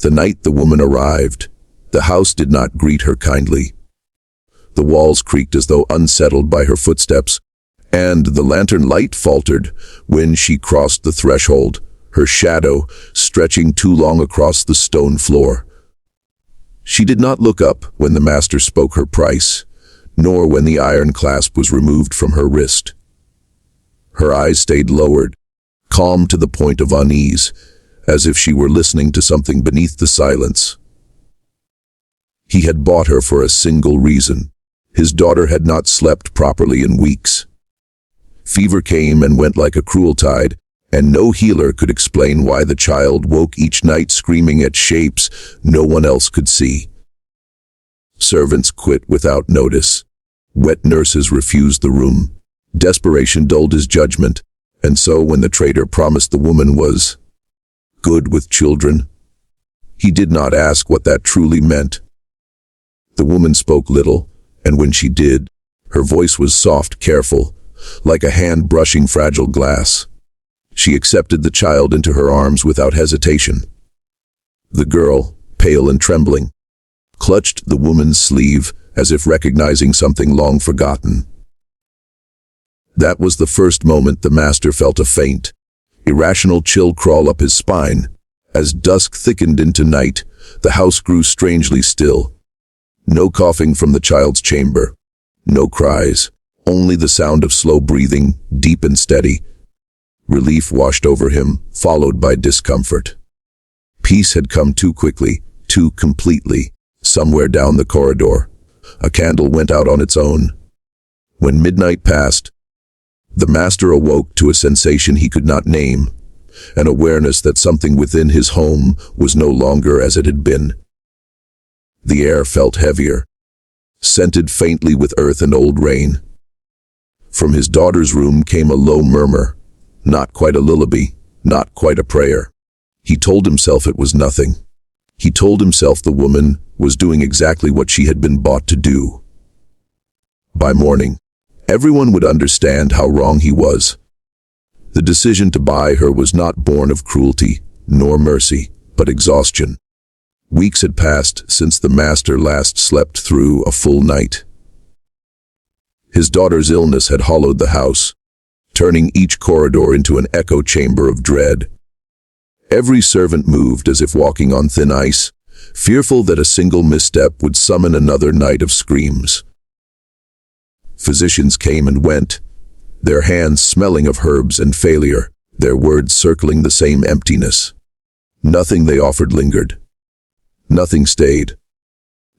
The night the woman arrived, the house did not greet her kindly. The walls creaked as though unsettled by her footsteps, and the lantern light faltered when she crossed the threshold, her shadow stretching too long across the stone floor. She did not look up when the master spoke her price, nor when the iron clasp was removed from her wrist. Her eyes stayed lowered, calm to the point of unease, as if she were listening to something beneath the silence. He had bought her for a single reason. His daughter had not slept properly in weeks. Fever came and went like a cruel tide, and no healer could explain why the child woke each night screaming at shapes no one else could see. Servants quit without notice. Wet nurses refused the room. Desperation dulled his judgment, and so when the trader promised the woman was good with children, he did not ask what that truly meant. The woman spoke little, and when she did, her voice was soft, careful, like a hand brushing fragile glass. She accepted the child into her arms without hesitation. The girl, pale and trembling, clutched the woman's sleeve as if recognizing something long forgotten. That was the first moment the master felt a faint, irrational chill crawl up his spine. As dusk thickened into night, the house grew strangely still. No coughing from the child's chamber, no cries, only the sound of slow breathing, deep and steady. Relief washed over him, followed by discomfort. Peace had come too quickly, too completely. Somewhere down the corridor, a candle went out on its own. When midnight passed, the master awoke to a sensation he could not name, an awareness that something within his home was no longer as it had been. The air felt heavier, scented faintly with earth and old rain. From his daughter's room came a low murmur, not quite a lullaby, not quite a prayer. He told himself it was nothing. He told himself the woman was doing exactly what she had been bought to do. By morning, everyone would understand how wrong he was. The decision to buy her was not born of cruelty, nor mercy, but exhaustion. Weeks had passed since the master last slept through a full night. His daughter's illness had hollowed the house, turning each corridor into an echo chamber of dread. Every servant moved as if walking on thin ice, fearful that a single misstep would summon another night of screams. Physicians came and went, their hands smelling of herbs and failure, their words circling the same emptiness. Nothing they offered lingered. Nothing stayed.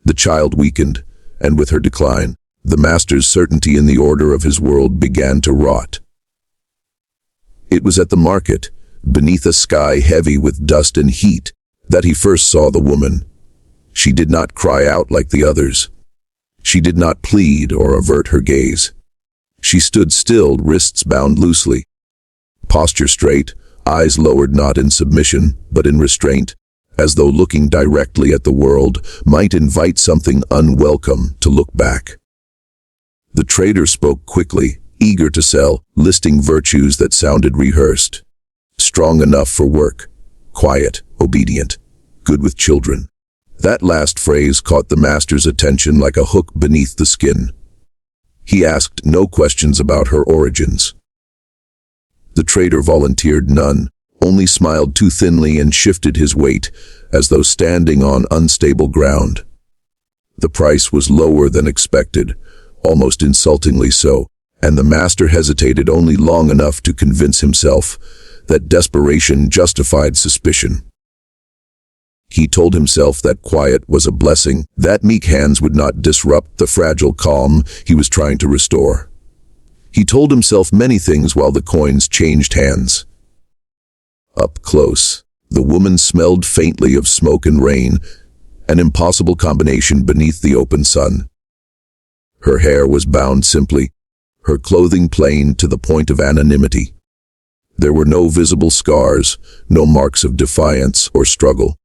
The child weakened, and with her decline, the master's certainty in the order of his world began to rot. It was at the market, beneath a sky heavy with dust and heat, that he first saw the woman. She did not cry out like the others. She did not plead or avert her gaze. She stood still, wrists bound loosely. Posture straight, eyes lowered not in submission, but in restraint, as though looking directly at the world might invite something unwelcome to look back. The trader spoke quickly, eager to sell, listing virtues that sounded rehearsed. Strong enough for work, quiet, obedient, good with children. That last phrase caught the master's attention like a hook beneath the skin. He asked no questions about her origins. The trader volunteered none, only smiled too thinly and shifted his weight, as though standing on unstable ground. The price was lower than expected, almost insultingly so, and the master hesitated only long enough to convince himself that desperation justified suspicion. He told himself that quiet was a blessing, that meek hands would not disrupt the fragile calm he was trying to restore. He told himself many things while the coins changed hands. Up close, the woman smelled faintly of smoke and rain, an impossible combination beneath the open sun. Her hair was bound simply, her clothing plain to the point of anonymity. There were no visible scars, no marks of defiance or struggle.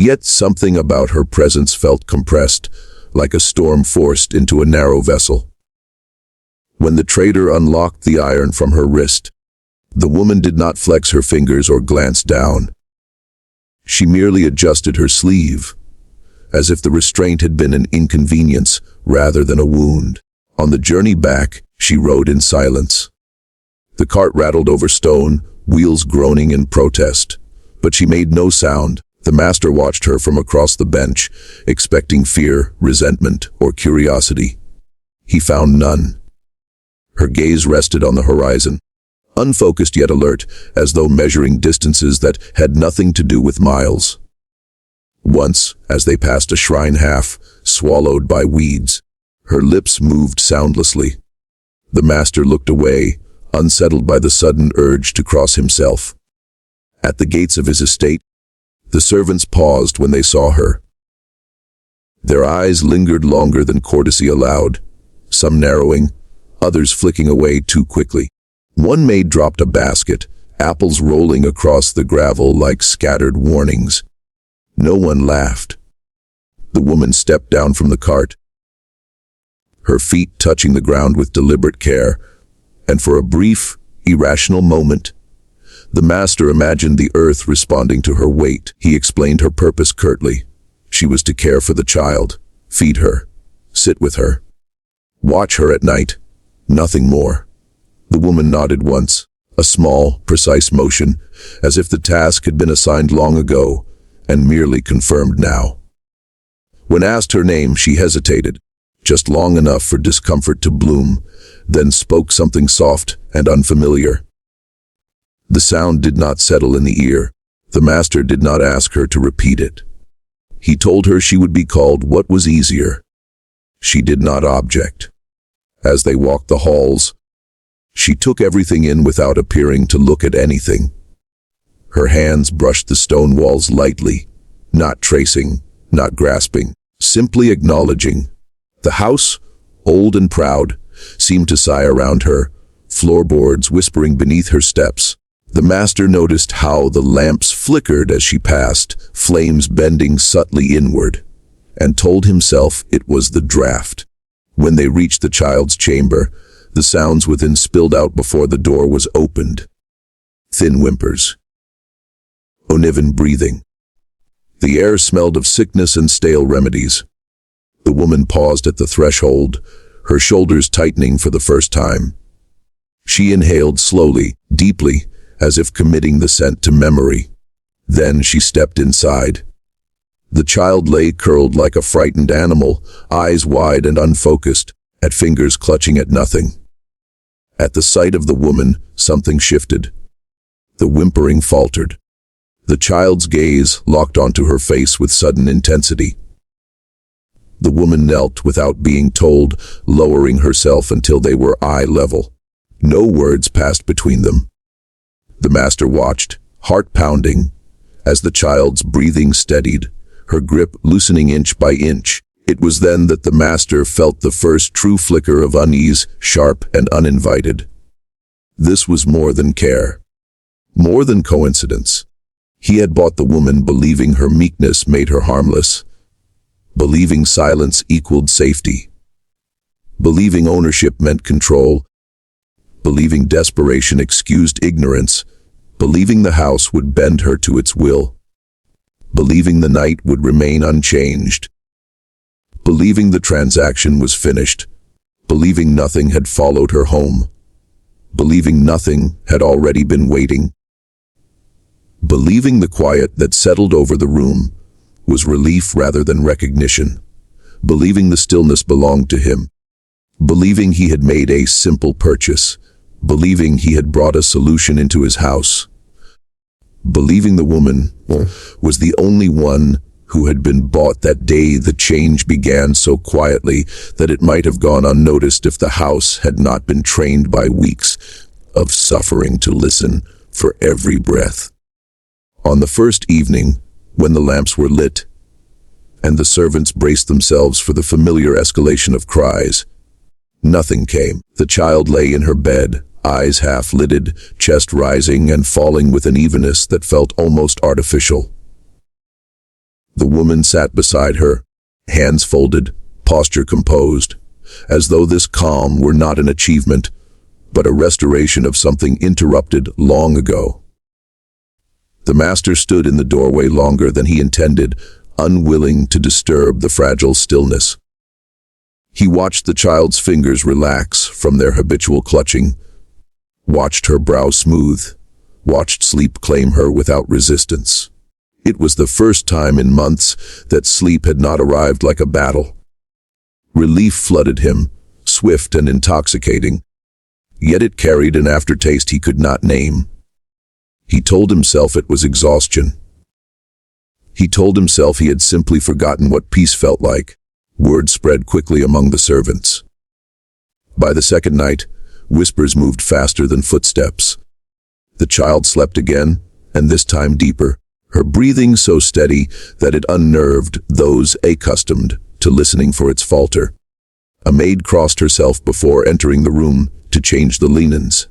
Yet something about her presence felt compressed, like a storm forced into a narrow vessel. When the trader unlocked the iron from her wrist, the woman did not flex her fingers or glance down. She merely adjusted her sleeve, as if the restraint had been an inconvenience rather than a wound. On the journey back, she rode in silence. The cart rattled over stone, wheels groaning in protest, but she made no sound. The master watched her from across the bench, expecting fear, resentment, or curiosity. He found none. Her gaze rested on the horizon, unfocused yet alert, as though measuring distances that had nothing to do with miles. Once, as they passed a shrine half swallowed by weeds, her lips moved soundlessly. The master looked away, unsettled by the sudden urge to cross himself. At the gates of his estate, the servants paused when they saw her. Their eyes lingered longer than courtesy allowed, some narrowing, others flicking away too quickly. One maid dropped a basket, apples rolling across the gravel like scattered warnings. No one laughed. The woman stepped down from the cart, her feet touching the ground with deliberate care, and for a brief, irrational moment, the master imagined the earth responding to her weight. He explained her purpose curtly. She was to care for the child, feed her, sit with her, watch her at night, nothing more. The woman nodded once, a small, precise motion, as if the task had been assigned long ago and merely confirmed now. When asked her name, she hesitated, just long enough for discomfort to bloom, then spoke something soft and unfamiliar. The sound did not settle in the ear. The master did not ask her to repeat it. He told her she would be called what was easier. She did not object. As they walked the halls, she took everything in without appearing to look at anything. Her hands brushed the stone walls lightly, not tracing, not grasping, simply acknowledging. The house, old and proud, seemed to sigh around her, floorboards whispering beneath her steps. The master noticed how the lamps flickered as she passed, flames bending subtly inward, and told himself it was the draft. When they reached the child's chamber, the sounds within spilled out before the door was opened. Thin whimpers, uneven breathing. The air smelled of sickness and stale remedies. The woman paused at the threshold, her shoulders tightening for the first time. She inhaled slowly, deeply, as if committing the scent to memory. Then she stepped inside. The child lay curled like a frightened animal, eyes wide and unfocused, at fingers clutching at nothing. At the sight of the woman, something shifted. The whimpering faltered. The child's gaze locked onto her face with sudden intensity. The woman knelt without being told, lowering herself until they were eye level. No words passed between them. The master watched, heart pounding, as the child's breathing steadied, her grip loosening inch by inch. It was then that the master felt the first true flicker of unease, sharp and uninvited. This was more than care, more than coincidence. He had bought the woman believing her meekness made her harmless, believing silence equaled safety, believing ownership meant control, believing desperation excused ignorance, believing the house would bend her to its will, believing the night would remain unchanged, believing the transaction was finished, believing nothing had followed her home, believing nothing had already been waiting, believing the quiet that settled over the room was relief rather than recognition, believing the stillness belonged to him, believing he had made a simple purchase, believing he had brought a solution into his house, believing the woman was the only one who had been bought that day the change began so quietly that it might have gone unnoticed if the house had not been trained by weeks of suffering to listen for every breath. On the first evening, when the lamps were lit, and the servants braced themselves for the familiar escalation of cries, nothing came. The child lay in her bed, eyes half-lidded, chest rising and falling with an evenness that felt almost artificial. The woman sat beside her, hands folded, posture composed, as though this calm were not an achievement, but a restoration of something interrupted long ago. The master stood in the doorway longer than he intended, unwilling to disturb the fragile stillness. He watched the child's fingers relax from their habitual clutching, watched her brow smooth, watched sleep claim her without resistance. It was the first time in months that sleep had not arrived like a battle. Relief flooded him, swift and intoxicating, yet it carried an aftertaste he could not name. He told himself it was exhaustion. He told himself he had simply forgotten what peace felt like. Word spread quickly among the servants. By the second night, whispers moved faster than footsteps. The child slept again, and this time deeper, her breathing so steady that it unnerved those accustomed to listening for its falter. A maid crossed herself before entering the room to change the linens.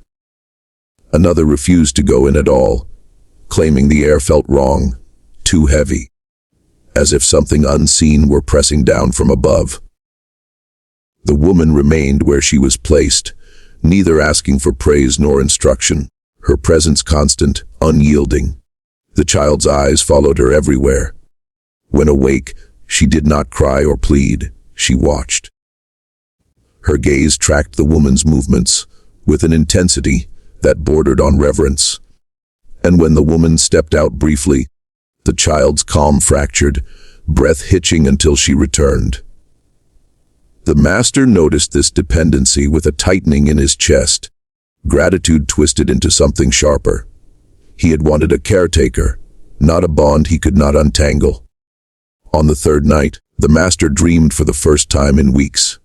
Another refused to go in at all, claiming the air felt wrong, too heavy, as if something unseen were pressing down from above. The woman remained where she was placed, neither asking for praise nor instruction, her presence constant, unyielding. The child's eyes followed her everywhere. When awake, she did not cry or plead, she watched. Her gaze tracked the woman's movements with an intensity that bordered on reverence. And when the woman stepped out briefly, the child's calm fractured, breath hitching until she returned. The master noticed this dependency with a tightening in his chest. Gratitude twisted into something sharper. He had wanted a caretaker, not a bond he could not untangle. On the third night, the master dreamed for the first time in weeks.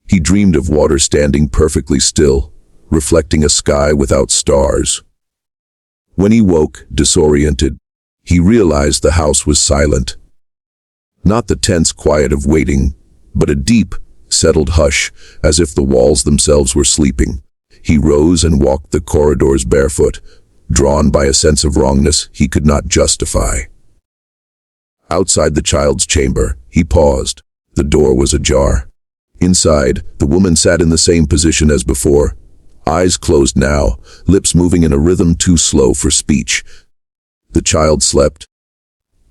He dreamed of water standing perfectly still, reflecting a sky without stars. When he woke, disoriented, he realized the house was silent. Not the tense quiet of waiting, but a deep, settled hush, as if the walls themselves were sleeping. He rose and walked the corridors barefoot, drawn by a sense of wrongness he could not justify. Outside the child's chamber, he paused. The door was ajar. Inside, the woman sat in the same position as before, eyes closed now, lips moving in a rhythm too slow for speech. The child slept,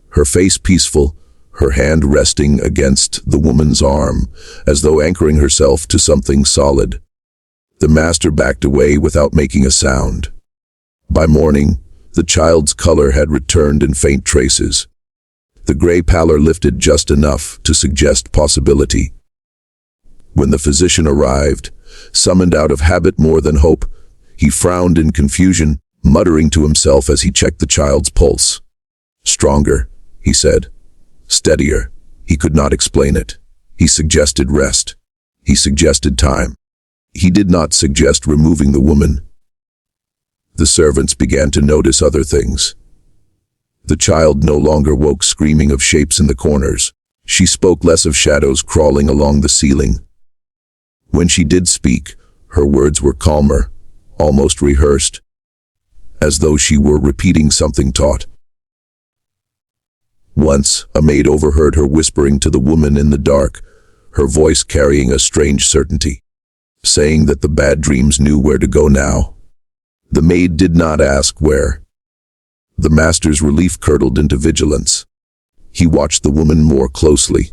her face peaceful, her hand resting against the woman's arm, as though anchoring herself to something solid. The master backed away without making a sound. By morning, the child's color had returned in faint traces. The gray pallor lifted just enough to suggest possibility. When the physician arrived, summoned out of habit more than hope, he frowned in confusion, muttering to himself as he checked the child's pulse. Stronger, he said. Steadier. He could not explain it. He suggested rest. He suggested time. He did not suggest removing the woman. The servants began to notice other things. The child no longer woke screaming of shapes in the corners. She spoke less of shadows crawling along the ceiling. When she did speak, her words were calmer, almost rehearsed, as though she were repeating something taught. Once, a maid overheard her whispering to the woman in the dark, her voice carrying a strange certainty, saying that the bad dreams knew where to go now. The maid did not ask where. The master's relief curdled into vigilance. He watched the woman more closely,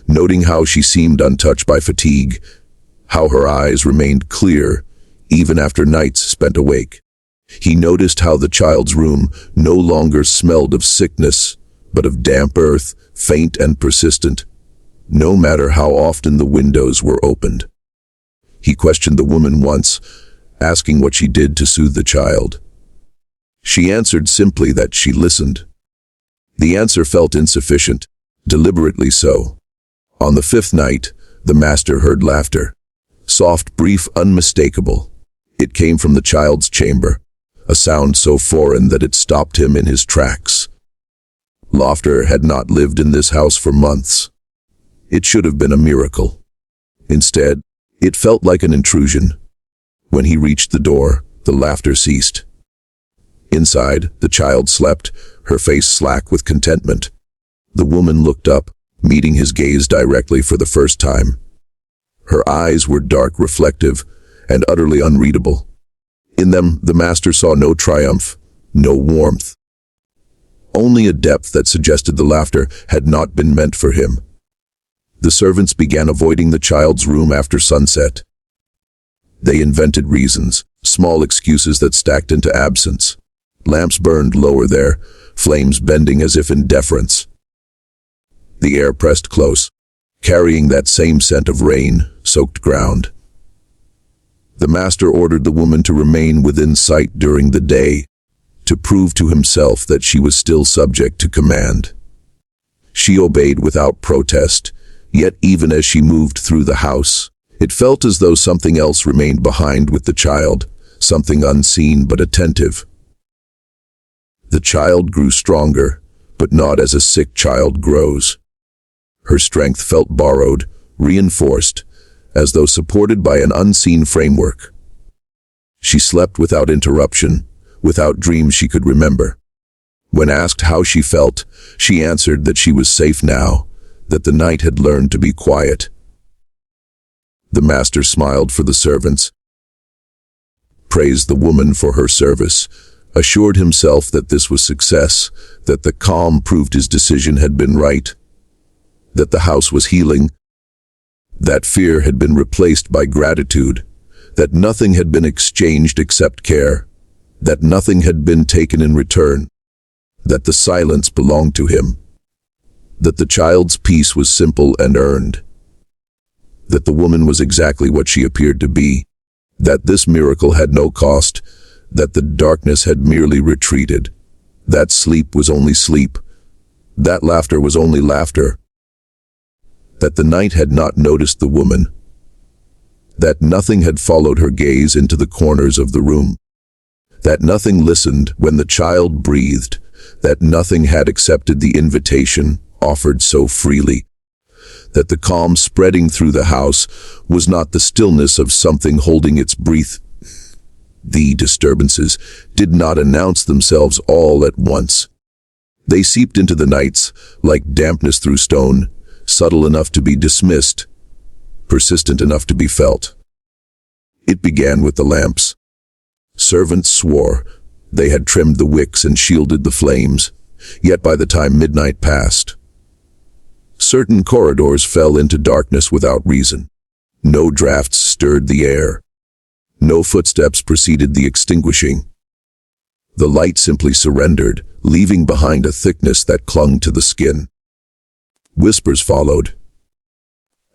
noting how she seemed untouched by fatigue, how her eyes remained clear, even after nights spent awake. He noticed how the child's room no longer smelled of sickness, but of damp earth, faint and persistent, no matter how often the windows were opened. He questioned the woman once, asking what she did to soothe the child. She answered simply that she listened. The answer felt insufficient, deliberately so. On the fifth night, the master heard laughter. Soft, brief, unmistakable. It came from the child's chamber, a sound so foreign that it stopped him in his tracks. Laughter had not lived in this house for months. It should have been a miracle. Instead, it felt like an intrusion. When he reached the door, the laughter ceased. Inside, the child slept, her face slack with contentment. The woman looked up, meeting his gaze directly for the first time. Her eyes were dark, reflective, and utterly unreadable. In them, the master saw no triumph, no warmth, only a depth that suggested the laughter had not been meant for him. The servants began avoiding the child's room after sunset. They invented reasons, small excuses that stacked into absence. Lamps burned lower there, flames bending as if in deference. The air pressed close, carrying that same scent of rain-soaked ground. The master ordered the woman to remain within sight during the day, to prove to himself that she was still subject to command. She obeyed without protest, yet even as she moved through the house, it felt as though something else remained behind with the child, something unseen but attentive. The child grew stronger, but not as a sick child grows. Her strength felt borrowed, reinforced, as though supported by an unseen framework. She slept without interruption, without dreams she could remember. When asked how she felt, she answered that she was safe now, that the night had learned to be quiet. The master smiled for the servants, praised the woman for her service, assured himself that this was success, that the calm proved his decision had been right, that the house was healing, that fear had been replaced by gratitude, that nothing had been exchanged except care, that nothing had been taken in return, that the silence belonged to him, that the child's peace was simple and earned, that the woman was exactly what she appeared to be, that this miracle had no cost, that the darkness had merely retreated, that sleep was only sleep, that laughter was only laughter, that the night had not noticed the woman, that nothing had followed her gaze into the corners of the room, that nothing listened when the child breathed, that nothing had accepted the invitation offered so freely, that the calm spreading through the house was not the stillness of something holding its breath. The disturbances did not announce themselves all at once. They seeped into the nights like dampness through stone, subtle enough to be dismissed, persistent enough to be felt. It began with the lamps. Servants swore they had trimmed the wicks and shielded the flames, yet by the time midnight passed, certain corridors fell into darkness without reason. No drafts stirred the air. No footsteps preceded the extinguishing. The light simply surrendered, leaving behind a thickness that clung to the skin. Whispers followed.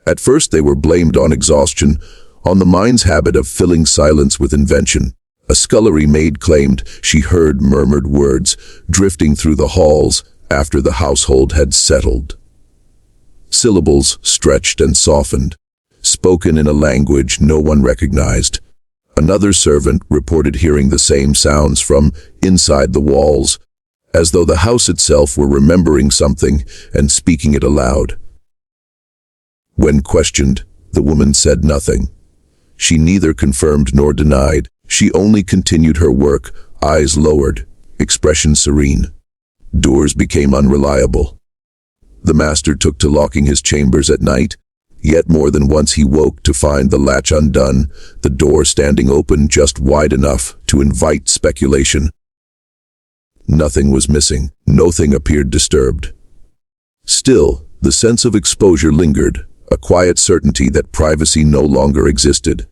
At first they were blamed on exhaustion, on the mind's habit of filling silence with invention. A scullery maid claimed she heard murmured words drifting through the halls after the household had settled. Syllables stretched and softened, spoken in a language no one recognized. Another servant reported hearing the same sounds from inside the walls, as though the house itself were remembering something and speaking it aloud. When questioned, the woman said nothing. She neither confirmed nor denied. She only continued her work, eyes lowered, expression serene. Doors became unreliable. The master took to locking his chambers at night, yet more than once he woke to find the latch undone, the door standing open just wide enough to invite speculation. Nothing was missing. Nothing appeared disturbed. Still, the sense of exposure lingered, a quiet certainty that privacy no longer existed.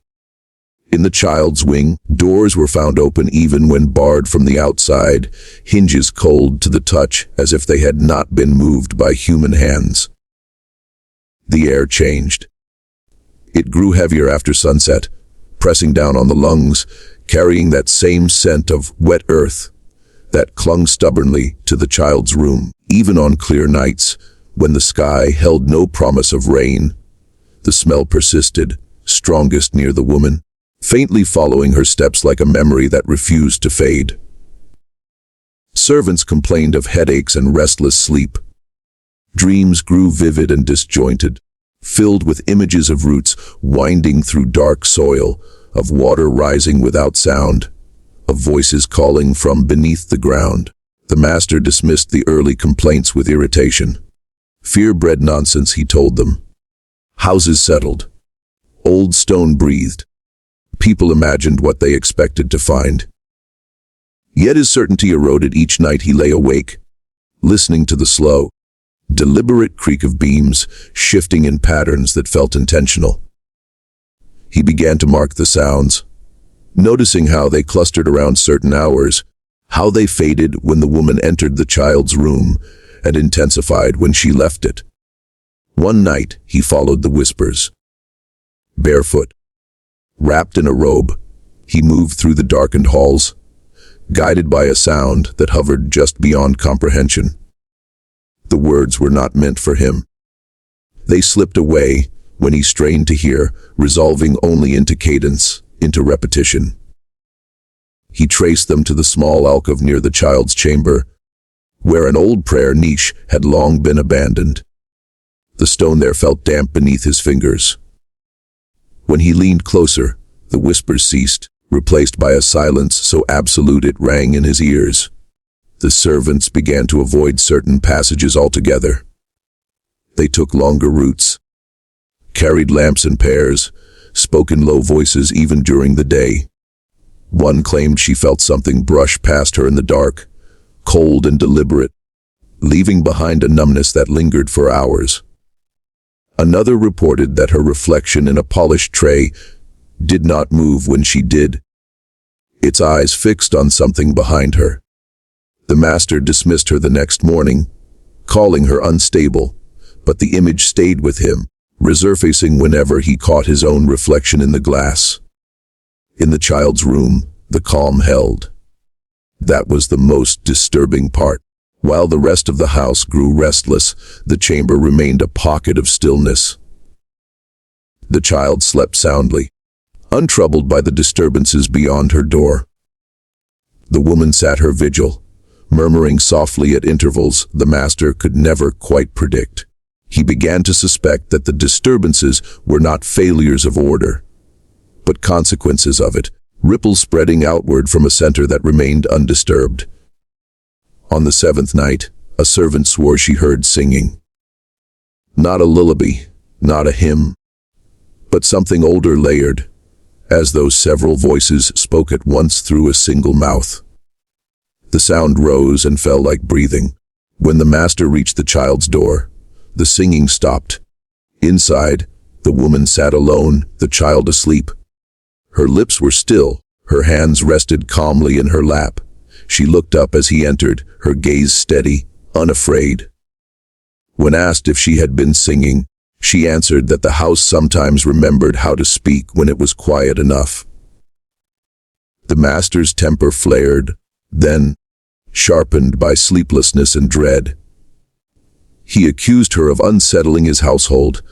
In the child's wing, doors were found open even when barred from the outside, hinges cold to the touch as if they had not been moved by human hands. The air changed. It grew heavier after sunset, pressing down on the lungs, carrying that same scent of wet earth that clung stubbornly to the child's room. Even on clear nights, when the sky held no promise of rain, the smell persisted, strongest near the woman, faintly following her steps like a memory that refused to fade. Servants complained of headaches and restless sleep. Dreams grew vivid and disjointed, filled with images of roots winding through dark soil, of water rising without sound, of voices calling from beneath the ground. The master dismissed the early complaints with irritation. Fear-bred nonsense, he told them. Houses settled. Old stone breathed. People imagined what they expected to find. Yet his certainty eroded each night he lay awake, listening to the slow, deliberate creak of beams shifting in patterns that felt intentional. He began to mark the sounds, noticing how they clustered around certain hours, how they faded when the woman entered the child's room and intensified when she left it. One night, he followed the whispers. Barefoot, wrapped in a robe, he moved through the darkened halls, guided by a sound that hovered just beyond comprehension. The words were not meant for him. They slipped away when he strained to hear, resolving only into cadence, into repetition. He traced them to the small alcove near the child's chamber, where an old prayer niche had long been abandoned. The stone there felt damp beneath his fingers. When he leaned closer, the whispers ceased, replaced by a silence so absolute it rang in his ears. The servants began to avoid certain passages altogether. They took longer routes, carried lamps in pairs, spoke in low voices even during the day. One claimed she felt something brush past her in the dark, cold and deliberate, leaving behind a numbness that lingered for hours. Another reported that her reflection in a polished tray did not move when she did, its eyes fixed on something behind her. The master dismissed her the next morning, calling her unstable, but the image stayed with him, resurfacing whenever he caught his own reflection in the glass. In the child's room, the calm held. That was the most disturbing part. While the rest of the house grew restless, the chamber remained a pocket of stillness. The child slept soundly, untroubled by the disturbances beyond her door. The woman sat her vigil, murmuring softly at intervals the master could never quite predict. He began to suspect that the disturbances were not failures of order, but consequences of it, ripples spreading outward from a center that remained undisturbed. On the seventh night, a servant swore she heard singing. Not a lullaby, not a hymn, but something older layered, as though several voices spoke at once through a single mouth. The sound rose and fell like breathing. When the master reached the child's door, the singing stopped. Inside, the woman sat alone, the child asleep. Her lips were still, her hands rested calmly in her lap. She looked up as he entered, her gaze steady, unafraid. When asked if she had been singing, she answered that the house sometimes remembered how to speak when it was quiet enough. The master's temper flared, then, sharpened by sleeplessness and dread. He accused her of unsettling his household,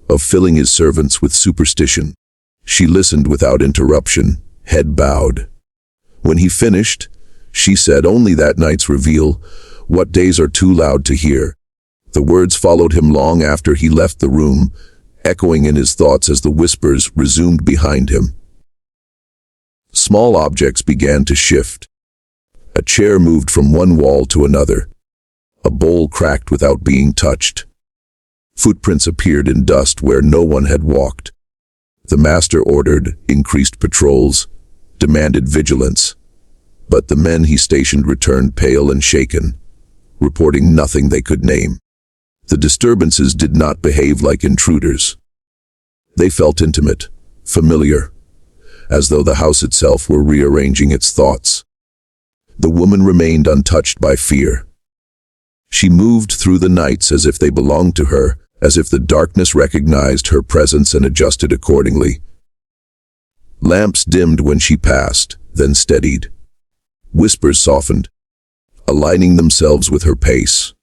of filling his servants with superstition. She listened without interruption, head bowed. When he finished, she said only that night's reveal, "What days are too loud to hear?" The words followed him long after he left the room, echoing in his thoughts as the whispers resumed behind him. Small objects began to shift. A chair moved from one wall to another. A bowl cracked without being touched. Footprints appeared in dust where no one had walked. The master ordered increased patrols, demanded vigilance, but the men he stationed returned pale and shaken, reporting nothing they could name. The disturbances did not behave like intruders. They felt intimate, familiar, as though the house itself were rearranging its thoughts. The woman remained untouched by fear. She moved through the nights as if they belonged to her, as if the darkness recognized her presence and adjusted accordingly. Lamps dimmed when she passed, then steadied. Whispers softened, aligning themselves with her pace.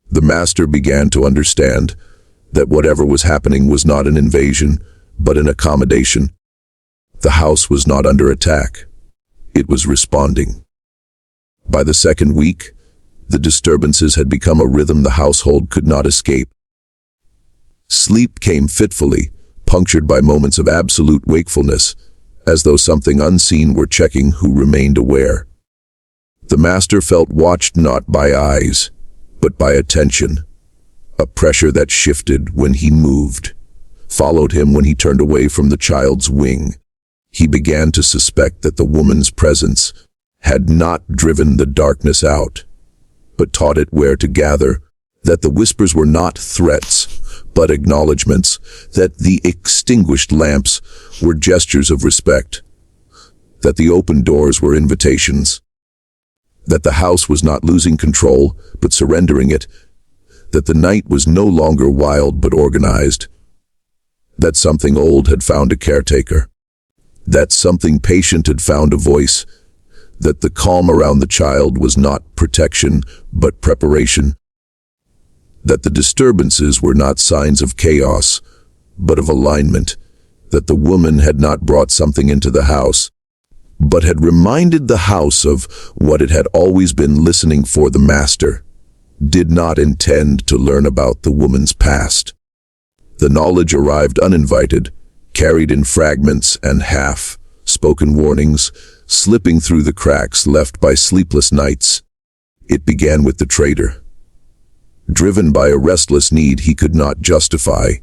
The master began to understand that whatever was happening was not an invasion, but an accommodation. The house was not under attack. It was responding. By the second week, the disturbances had become a rhythm the household could not escape. Sleep came fitfully, punctured by moments of absolute wakefulness, as though something unseen were checking who remained aware. The master felt watched not by eyes, but by attention, a pressure that shifted when he moved, followed him when he turned away from the child's wing. He began to suspect that the woman's presence had not driven the darkness out, but taught it where to gather, that the whispers were not threats, but acknowledgments, that the extinguished lamps were gestures of respect, that the open doors were invitations, that the house was not losing control, but surrendering it, that the night was no longer wild but organized, that something old had found a caretaker, that something patient had found a voice, that the calm around the child was not protection but preparation, that the disturbances were not signs of chaos but of alignment, that the woman had not brought something into the house, but had reminded the house of what it had always been listening for. The master did not intend to learn about the woman's past. The knowledge arrived uninvited, carried in fragments and half-spoken warnings, slipping through the cracks left by sleepless nights. It began with the trader. Driven by a restless need he could not justify,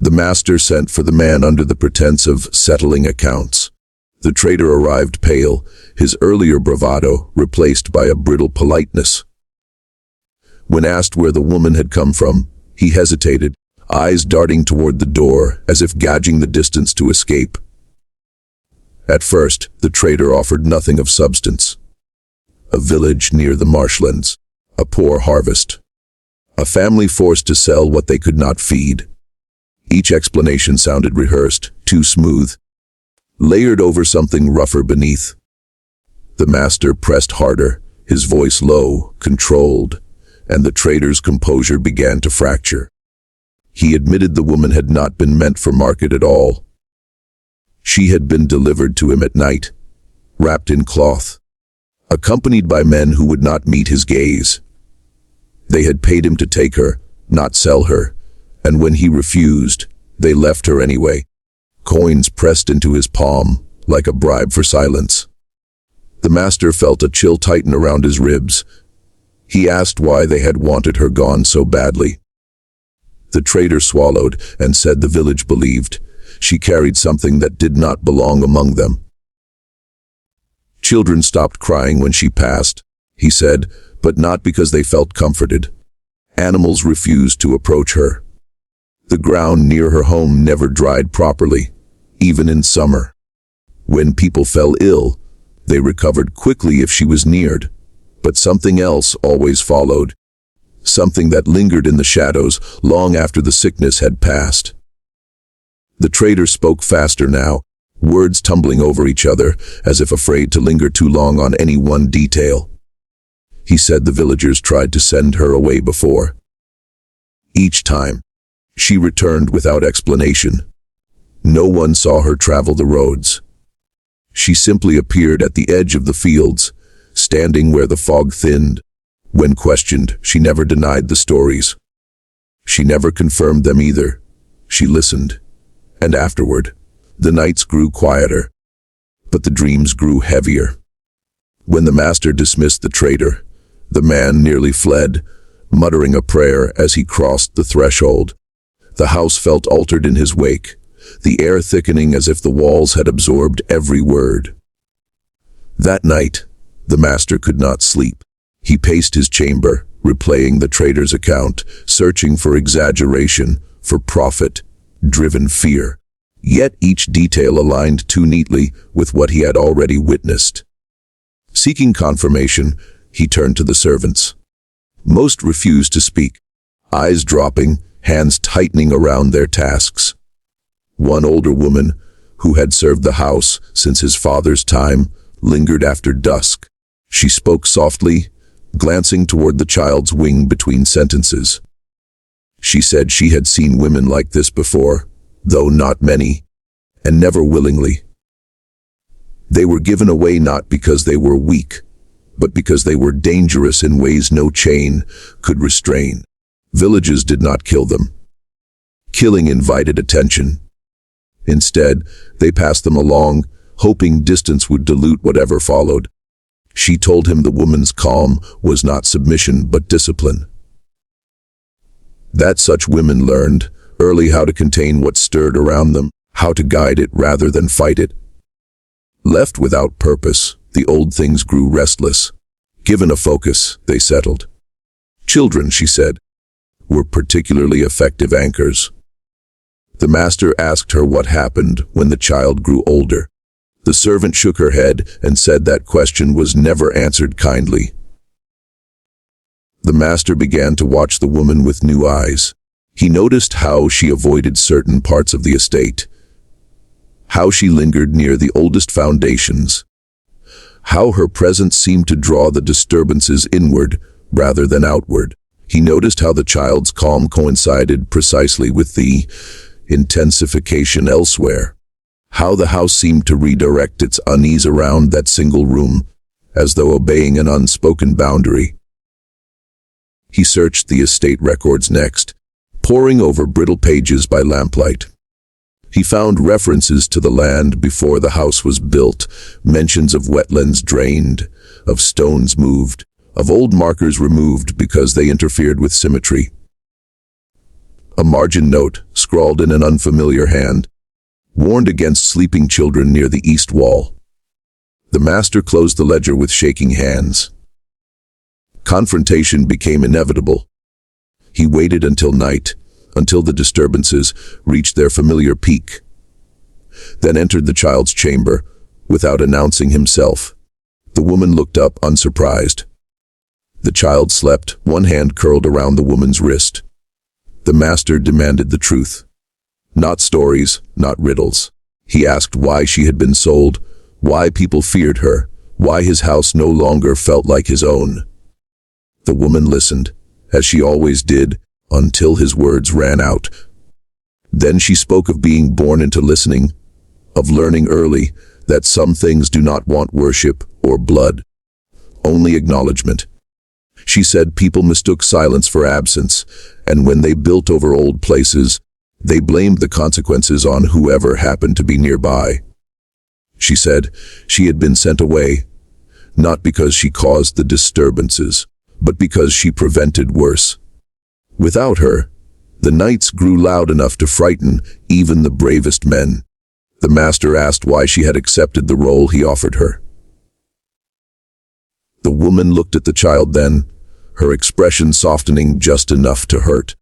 the master sent for the man under the pretense of settling accounts. The trader arrived pale, his earlier bravado replaced by a brittle politeness. When asked where the woman had come from, he hesitated, eyes darting toward the door as if gauging the distance to escape. At first, the trader offered nothing of substance. A village near the marshlands, a poor harvest, a family forced to sell what they could not feed. Each explanation sounded rehearsed, too smooth, layered over something rougher beneath. The master pressed harder, his voice low, controlled, and the trader's composure began to fracture. He admitted the woman had not been meant for market at all. She had been delivered to him at night, wrapped in cloth, accompanied by men who would not meet his gaze. They had paid him to take her, not sell her, and when he refused, they left her anyway, coins pressed into his palm like a bribe for silence. The master felt a chill tighten around his ribs. He asked why they had wanted her gone so badly. The trader swallowed and said the village believed she carried something that did not belong among them. Children stopped crying when she passed, he said, but not because they felt comforted. Animals refused to approach her. The ground near her home never dried properly, even in summer. When people fell ill, they recovered quickly if she was neared, but something else always followed, something that lingered in the shadows long after the sickness had passed. The trader spoke faster now, words tumbling over each other as if afraid to linger too long on any one detail. He said the villagers tried to send her away before. Each time, she returned without explanation. No one saw her travel the roads. She simply appeared at the edge of the fields, standing where the fog thinned. When questioned, she never denied the stories. She never confirmed them either. She listened. And afterward, the nights grew quieter, but the dreams grew heavier. When the master dismissed the trader, the man nearly fled, muttering a prayer as he crossed the threshold. The house felt altered in his wake, the air thickening as if the walls had absorbed every word. That night, the master could not sleep. He paced his chamber, replaying the trader's account, searching for exaggeration, for profit-driven fear. Yet each detail aligned too neatly with what he had already witnessed. Seeking confirmation, he turned to the servants. Most refused to speak, eyes dropping, hands tightening around their tasks. One older woman, who had served the house since his father's time, lingered after dusk. She spoke softly, glancing toward the child's wing between sentences. She said she had seen women like this before, though not many, and never willingly. They were given away not because they were weak, but because they were dangerous in ways no chain could restrain. Villages did not kill them. Killing invited attention. Instead, they passed them along, hoping distance would dilute whatever followed. She told him the woman's calm was not submission but discipline. That such women learned early how to contain what stirred around them, how to guide it rather than fight it. Left without purpose, the old things grew restless. Given a focus, they settled. Children, she said, were particularly effective anchors. The master asked her what happened when the child grew older. The servant shook her head and said that question was never answered kindly. The master began to watch the woman with new eyes. He noticed how she avoided certain parts of the estate, how she lingered near the oldest foundations, how her presence seemed to draw the disturbances inward rather than outward. He noticed how the child's calm coincided precisely with the intensification elsewhere, how the house seemed to redirect its unease around that single room, as though obeying an unspoken boundary. He searched the estate records next, poring over brittle pages by lamplight. He found references to the land before the house was built, mentions of wetlands drained, of stones moved, of old markers removed because they interfered with symmetry. A margin note, scrawled in an unfamiliar hand, warned against sleeping children near the east wall. The master closed the ledger with shaking hands. Confrontation became inevitable. He waited until night, until the disturbances reached their familiar peak, then entered the child's chamber without announcing himself. The woman looked up unsurprised. The child slept, one hand curled around the woman's wrist. The master demanded the truth. Not stories, not riddles. He asked why she had been sold, why people feared her, why his house no longer felt like his own. The woman listened, as she always did, until his words ran out. Then she spoke of being born into listening, of learning early that some things do not want worship or blood, only acknowledgement. She said people mistook silence for absence, and when they built over old places, they blamed the consequences on whoever happened to be nearby. She said she had been sent away, not because she caused the disturbances, but because she prevented worse. Without her, the nights grew loud enough to frighten even the bravest men. The master asked why she had accepted the role he offered her. The woman looked at the child then, her expression softening just enough to hurt.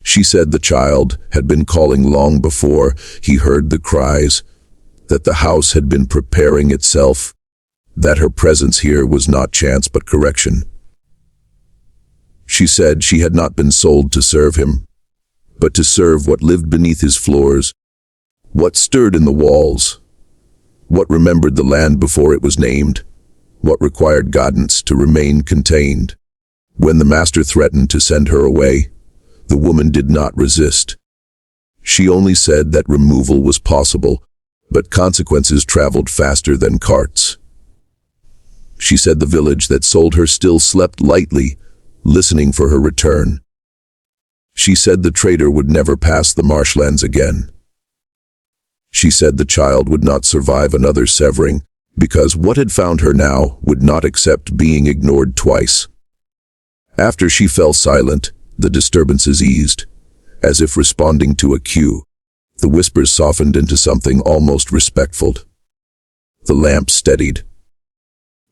She said the child had been calling long before he heard the cries, that the house had been preparing itself, that her presence here was not chance but correction. She said she had not been sold to serve him, but to serve what lived beneath his floors, what stirred in the walls, what remembered the land before it was named, what required guidance to remain contained. When the master threatened to send her away, the woman did not resist. She only said that removal was possible, but consequences traveled faster than carts. She said the village that sold her still slept lightly, listening for her return. She said the trader would never pass the marshlands again. She said the child would not survive another severing, because what had found her now would not accept being ignored twice. After she fell silent, the disturbances eased, as if responding to a cue. The whispers softened into something almost respectful. The lamp steadied.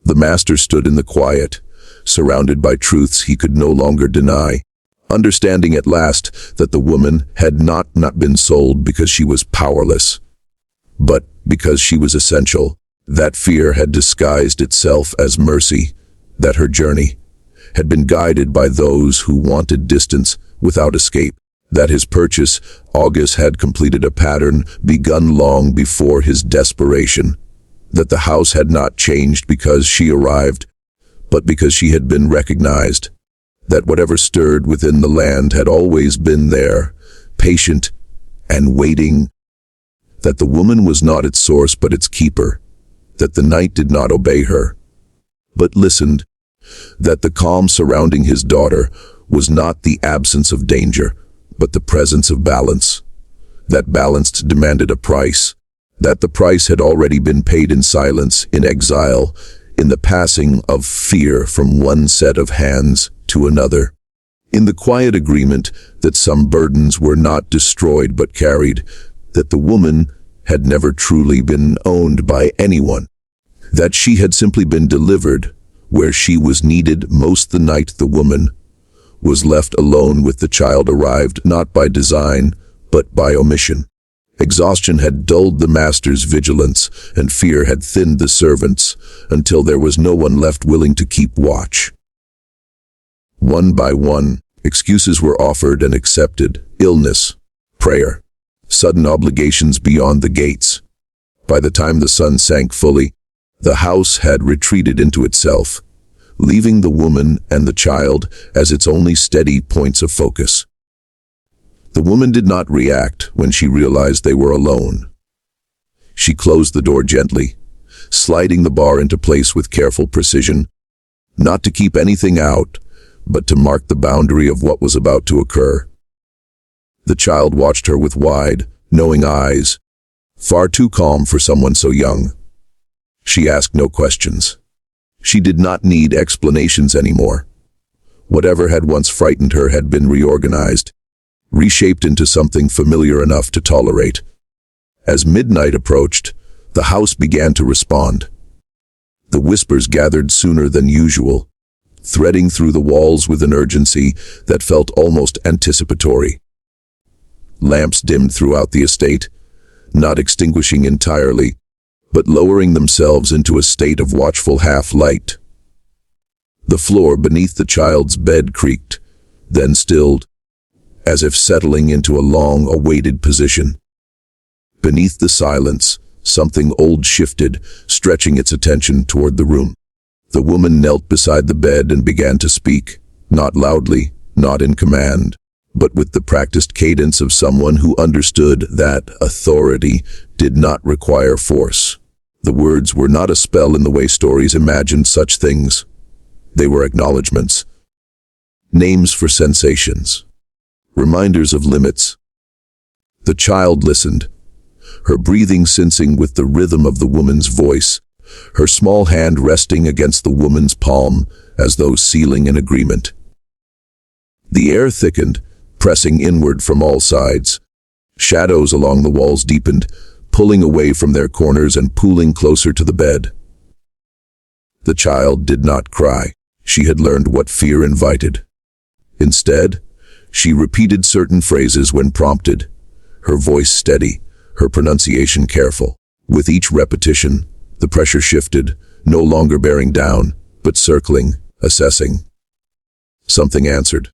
The master stood in the quiet, surrounded by truths he could no longer deny, understanding at last that the woman had not been sold because she was powerless, but because she was essential. That fear had disguised itself as mercy, that her journey had been guided by those who wanted distance without escape, that his purchase, August, had completed a pattern begun long before his desperation, that the house had not changed because she arrived, but because she had been recognized, that whatever stirred within the land had always been there, patient and waiting, that the woman was not its source but its keeper, that the night did not obey her, but listened, that the calm surrounding his daughter was not the absence of danger, but the presence of balance, that balance demanded a price, that the price had already been paid in silence, in exile, in the passing of fear from one set of hands to another, in the quiet agreement that some burdens were not destroyed but carried, that the woman had never truly been owned by anyone, that she had simply been delivered where she was needed most. The night the woman was left alone with the child arrived not by design, but by omission. Exhaustion had dulled the master's vigilance, and fear had thinned the servants, until there was no one left willing to keep watch. One by one, excuses were offered and accepted: illness, prayer, sudden obligations beyond the gates. By the time the sun sank fully, the house had retreated into itself, leaving the woman and the child as its only steady points of focus. The woman did not react when she realized they were alone. She closed the door gently, sliding the bar into place with careful precision, not to keep anything out, but to mark the boundary of what was about to occur. The child watched her with wide, knowing eyes, far too calm for someone so young. She asked no questions. She did not need explanations anymore. Whatever had once frightened her had been reorganized, reshaped into something familiar enough to tolerate. As midnight approached, the house began to respond. The whispers gathered sooner than usual, threading through the walls with an urgency that felt almost anticipatory. Lamps dimmed throughout the estate, not extinguishing entirely, but lowering themselves into a state of watchful half-light. The floor beneath the child's bed creaked, then stilled, as if settling into a long-awaited position. Beneath the silence, something old shifted, stretching its attention toward the room. The woman knelt beside the bed and began to speak, not loudly, not in command, but with the practiced cadence of someone who understood that authority did not require force. The words were not a spell in the way stories imagined such things. They were acknowledgments, names for sensations, reminders of limits. The child listened, her breathing syncing with the rhythm of the woman's voice, her small hand resting against the woman's palm as though sealing an agreement. The air thickened, pressing inward from all sides. Shadows along the walls deepened, pulling away from their corners and pooling closer to the bed. The child did not cry. She had learned what fear invited. Instead, she repeated certain phrases when prompted, her voice steady, her pronunciation careful. With each repetition, the pressure shifted, no longer bearing down, but circling, assessing. Something answered.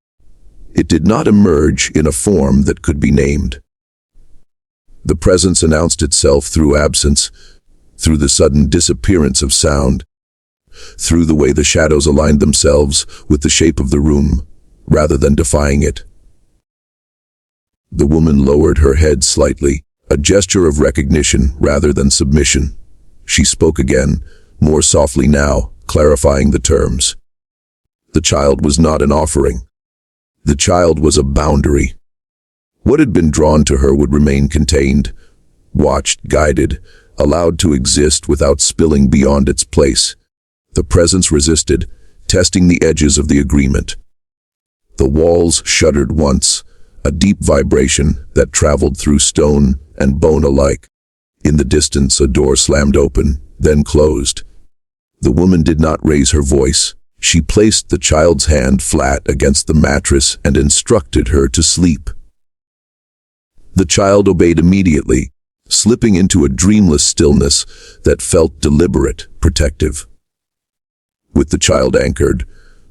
It did not emerge in a form that could be named. The presence announced itself through absence, through the sudden disappearance of sound, through the way the shadows aligned themselves with the shape of the room, rather than defying it. The woman lowered her head slightly, a gesture of recognition rather than submission. She spoke again, more softly now, clarifying the terms. The child was not an offering. The child was a boundary. What had been drawn to her would remain contained, watched, guided, allowed to exist without spilling beyond its place. The presence resisted, testing the edges of the agreement. The walls shuddered once, a deep vibration that traveled through stone and bone alike. In the distance, a door slammed open, then closed. The woman did not raise her voice. She placed the child's hand flat against the mattress and instructed her to sleep. The child obeyed immediately, slipping into a dreamless stillness that felt deliberate, protective. With the child anchored,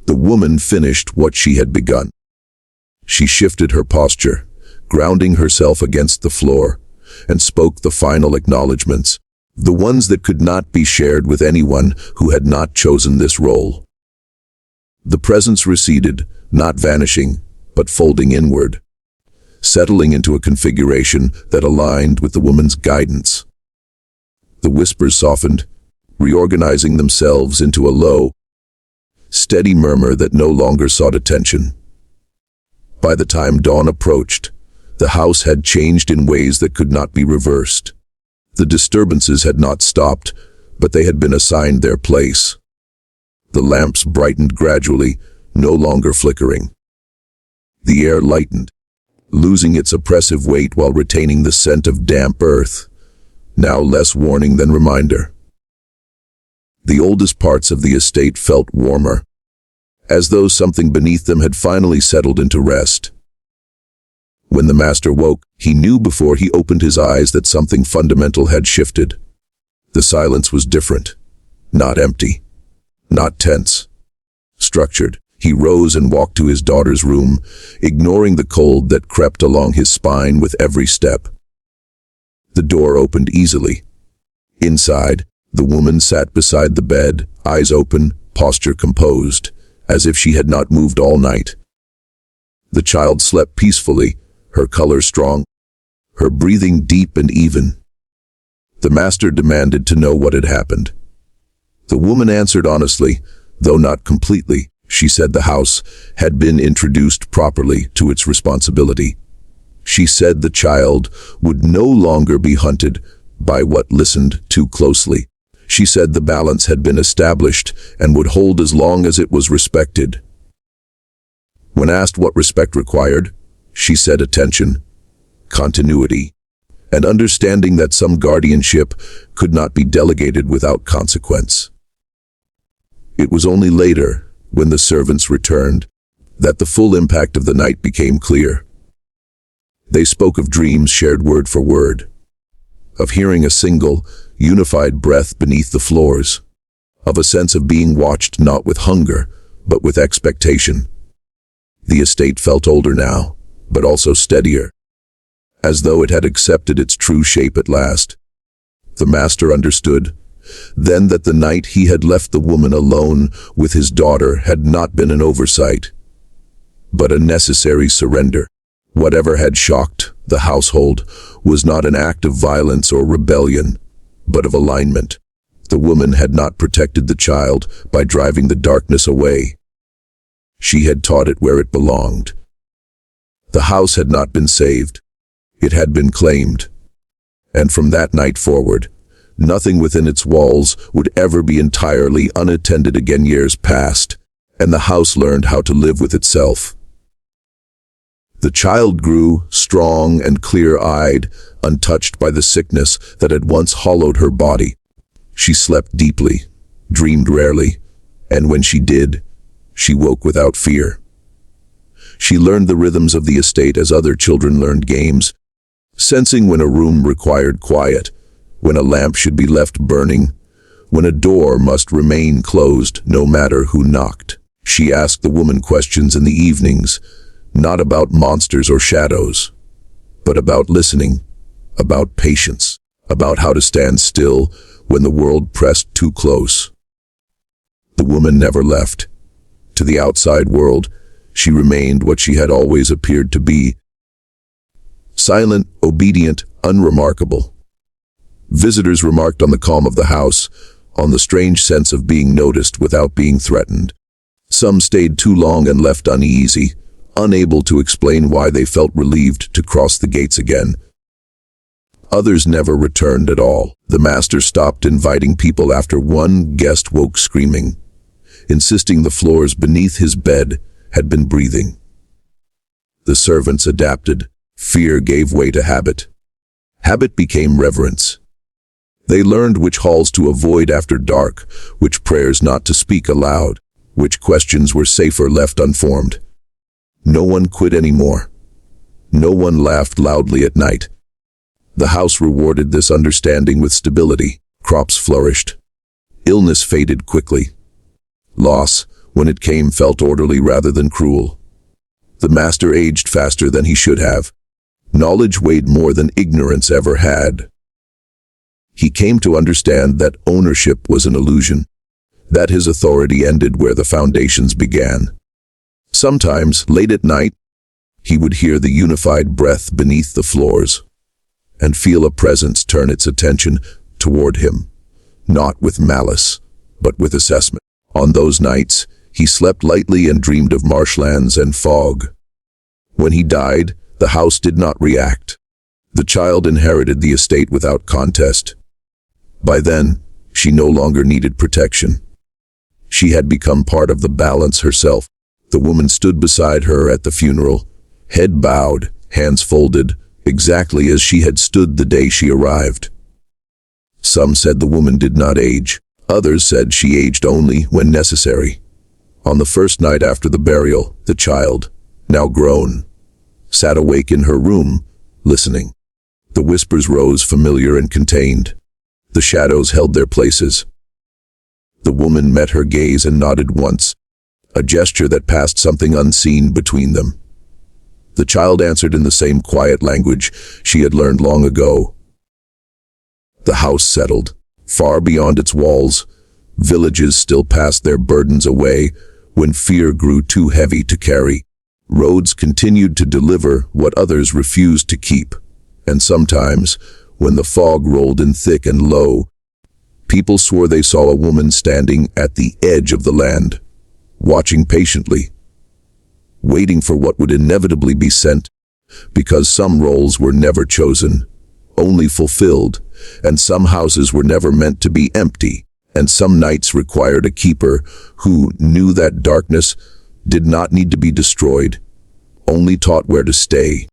the woman finished what she had begun. She shifted her posture, grounding herself against the floor, and spoke the final acknowledgments, the ones that could not be shared with anyone who had not chosen this role. The presence receded, not vanishing, but folding inward, settling into a configuration that aligned with the woman's guidance. The whispers softened, reorganizing themselves into a low, steady murmur that no longer sought attention. By the time dawn approached, the house had changed in ways that could not be reversed. The disturbances had not stopped, but they had been assigned their place. The lamps brightened gradually, no longer flickering. The air lightened, losing its oppressive weight while retaining the scent of damp earth, now less warning than reminder. The oldest parts of the estate felt warmer, as though something beneath them had finally settled into rest. When the master woke, he knew before he opened his eyes that something fundamental had shifted. The silence was different. Not empty. Not tense. Structured. He rose and walked to his daughter's room, ignoring the cold that crept along his spine with every step. The door opened easily. Inside, the woman sat beside the bed, eyes open, posture composed, as if she had not moved all night. The child slept peacefully, her color strong, her breathing deep and even. The master demanded to know what had happened. The woman answered honestly, though not completely. She said the house had been introduced properly to its responsibility. She said the child would no longer be hunted by what listened too closely. She said the balance had been established and would hold as long as it was respected. When asked what respect required, she said attention, continuity, and understanding that some guardianship could not be delegated without consequence. It was only later, when the servants returned, that the full impact of the night became clear. They spoke of dreams shared word for word, of hearing a single, unified breath beneath the floors, of a sense of being watched not with hunger, but with expectation. The estate felt older now, but also steadier, as though it had accepted its true shape at last. The master understood then that the night he had left the woman alone with his daughter had not been an oversight, but a necessary surrender. Whatever had shocked the household was not an act of violence or rebellion, but of alignment. The woman had not protected the child by driving the darkness away. She had taught it where it belonged. The house had not been saved. It had been claimed. And from that night forward, nothing within its walls would ever be entirely unattended again. Years passed, and the house learned how to live with itself. The child grew, strong and clear-eyed, untouched by the sickness that had once hollowed her body. She slept deeply, dreamed rarely, and when she did, she woke without fear. She learned the rhythms of the estate as other children learned games, sensing when a room required quiet, when a lamp should be left burning, when a door must remain closed no matter who knocked. She asked the woman questions in the evenings, not about monsters or shadows, but about listening, about patience, about how to stand still when the world pressed too close. The woman never left. To the outside world, she remained what she had always appeared to be: silent, obedient, unremarkable. Visitors remarked on the calm of the house, on the strange sense of being noticed without being threatened. Some stayed too long and left uneasy, unable to explain why they felt relieved to cross the gates again. Others never returned at all. The master stopped inviting people after one guest woke screaming, insisting the floors beneath his bed had been breathing. The servants adapted. Fear gave way to habit. Habit became reverence. They learned which halls to avoid after dark, which prayers not to speak aloud, which questions were safer left unformed. No one quit anymore. No one laughed loudly at night. The house rewarded this understanding with stability. Crops flourished. Illness faded quickly. Loss, when it came, felt orderly rather than cruel. The master aged faster than he should have. Knowledge weighed more than ignorance ever had. He came to understand that ownership was an illusion, that his authority ended where the foundations began. Sometimes, late at night, he would hear the unified breath beneath the floors and feel a presence turn its attention toward him, not with malice, but with assessment. On those nights, he slept lightly and dreamed of marshlands and fog. When he died, the house did not react. The child inherited the estate without contest. By then, she no longer needed protection. She had become part of the balance herself. The woman stood beside her at the funeral, head bowed, hands folded, exactly as she had stood the day she arrived. Some said the woman did not age. Others said she aged only when necessary. On the first night after the burial, the child, now grown, sat awake in her room, listening. The whispers rose familiar and contained. The shadows held their places. The woman met her gaze and nodded once, a gesture that passed something unseen between them. The child answered in the same quiet language she had learned long ago. The house settled, far beyond its walls. Villages still passed their burdens away when fear grew too heavy to carry. Roads continued to deliver what others refused to keep. And sometimes, when the fog rolled in thick and low, people swore they saw a woman standing at the edge of the land, watching patiently, waiting for what would inevitably be sent, because some roles were never chosen, only fulfilled, and some houses were never meant to be empty, and some nights required a keeper who knew that darkness did not need to be destroyed, only taught where to stay.